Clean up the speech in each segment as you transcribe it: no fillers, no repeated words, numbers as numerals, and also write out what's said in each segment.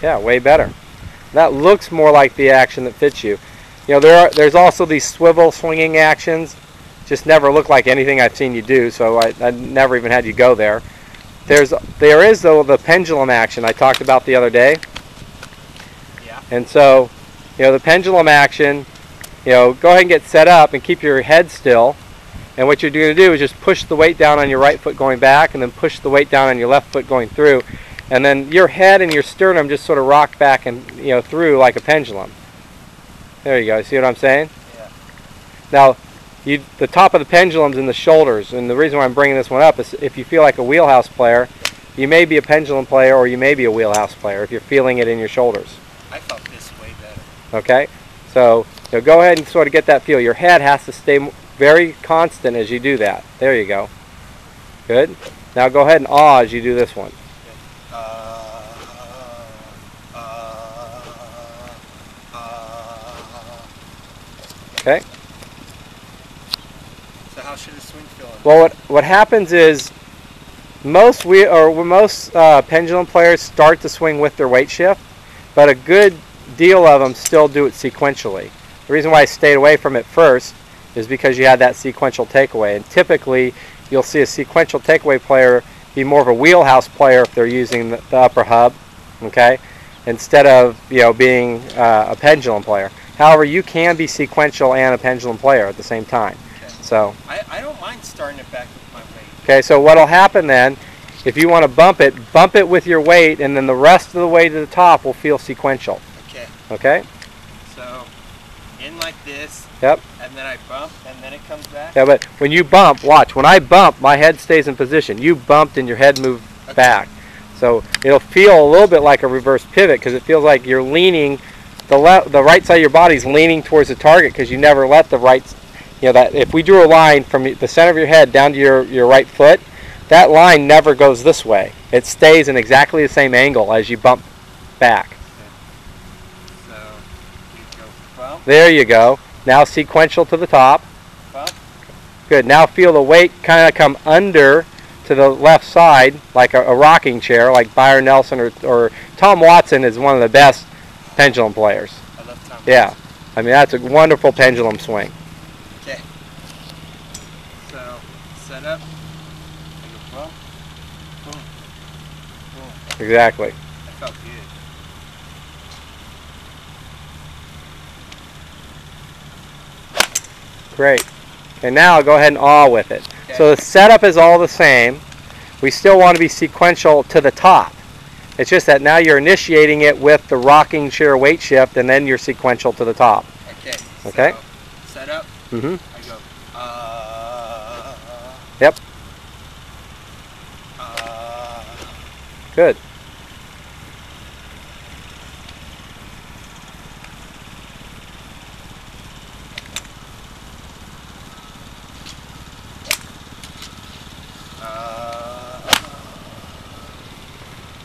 Yeah, way better. That looks more like the action that fits you. You know, there's also these swivel swinging actions. Just never look like anything I've seen you do, so I never even had you go there. There is though the pendulum action I talked about the other day. Yeah. And so, you know, the pendulum action, you know, go ahead and get set up and keep your head still. And what you're going to do is just push the weight down on your right foot going back, and then push the weight down on your left foot going through. And then your head and your sternum just sort of rock back and, you know, through like a pendulum. There you go. See what I'm saying? Yeah. Now, the top of the pendulum's in the shoulders, and the reason why I'm bringing this one up is if you feel like a wheelhouse player, you may be a pendulum player or you may be a wheelhouse player if you're feeling it in your shoulders. I felt this way better. Okay? So, you know, go ahead and sort of get that feel. Your head has to stay very constant as you do that. There you go. Good. Now go ahead and awe as you do this one. Okay. So how should a swing feel? Well, what happens is most pendulum players start to swing with their weight shift, but a good deal of them still do it sequentially. The reason why I stayed away from it first is because you had that sequential takeaway, and typically you'll see a sequential takeaway player be more of a wheelhouse player if they're using the upper hub, okay, instead of, you know, being a pendulum player. However, you can be sequential and a pendulum player at the same time. Okay. So I don't mind starting it back with my weight. okay, so what'll happen then, if you want to bump it with your weight, and then the rest of the way to the top will feel sequential. Okay. Okay? So in like this. Yep. And then I bump, and then it comes back. Yeah, but when you bump, watch. When I bump, my head stays in position. You bumped and your head moved back. So it'll feel a little bit like a reverse pivot because it feels like you're leaning, the right side of your body's leaning towards the target because you never let the right, you know, that if we drew a line from the center of your head down to your right foot, that line never goes this way. It stays in exactly the same angle as you bump back. So you go bump. There you go. Now sequential to the top. Bump. Good. Now feel the weight kind of come under to the left side like a rocking chair, like Byron Nelson or Tom Watson is one of the best pendulum players. I love Tom. Yeah. I mean, that's a wonderful pendulum swing. Okay. So set up. I go bump. Boom. Boom. Exactly. I felt good. Great. And now go ahead and awe with it. Okay. So the setup is all the same. We still want to be sequential to the top. It's just that now you're initiating it with the rocking chair weight shift, and then you're sequential to the top. Okay. Okay. So, set up. Mm-hmm. I go. Yep. Good.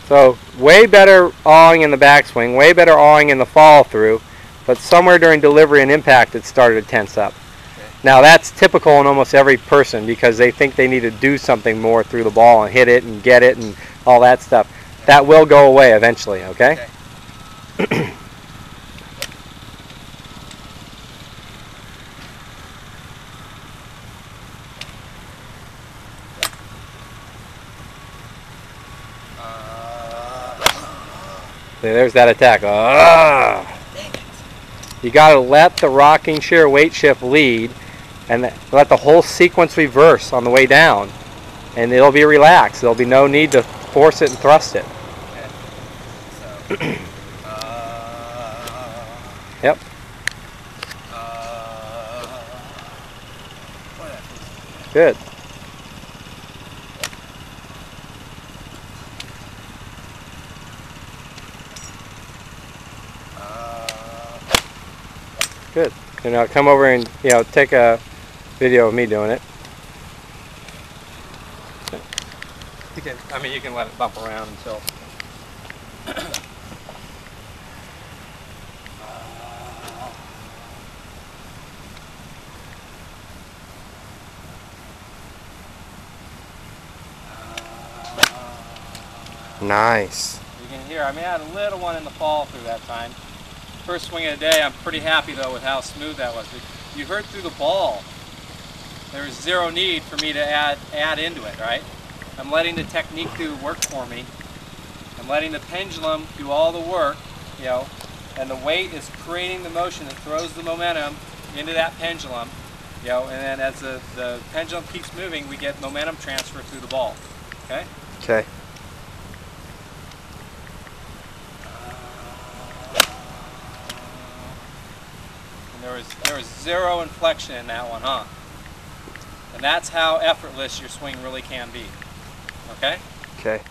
So way better awing in the backswing, way better awing in the follow through, but somewhere during delivery and impact it started to tense up. Okay. Now that's typical in almost every person because they think they need to do something more through the ball and hit it and get it and all that stuff. Okay. That will go away eventually, okay? Okay. There's that attack. You got to let the rocking chair weight shift lead and let the whole sequence reverse on the way down, and it'll be relaxed. There'll be no need to force it and thrust it. Okay. So, yep. Good. Good. And now come over and, you know, take a video of me doing it. You can, I mean, you can let it bump around until. Nice. You can hear here. I may add a little one in the fall through that time. First swing of the day, I'm pretty happy though with how smooth that was. You heard through the ball, there's zero need for me to add into it, right? I'm letting the technique do work for me. I'm letting the pendulum do all the work, you know, and the weight is creating the motion that throws the momentum into that pendulum, you know, and then as the pendulum keeps moving, we get momentum transfer through the ball, okay? Okay. And there was zero inflection in that one, huh? And that's how effortless your swing really can be, okay? Okay.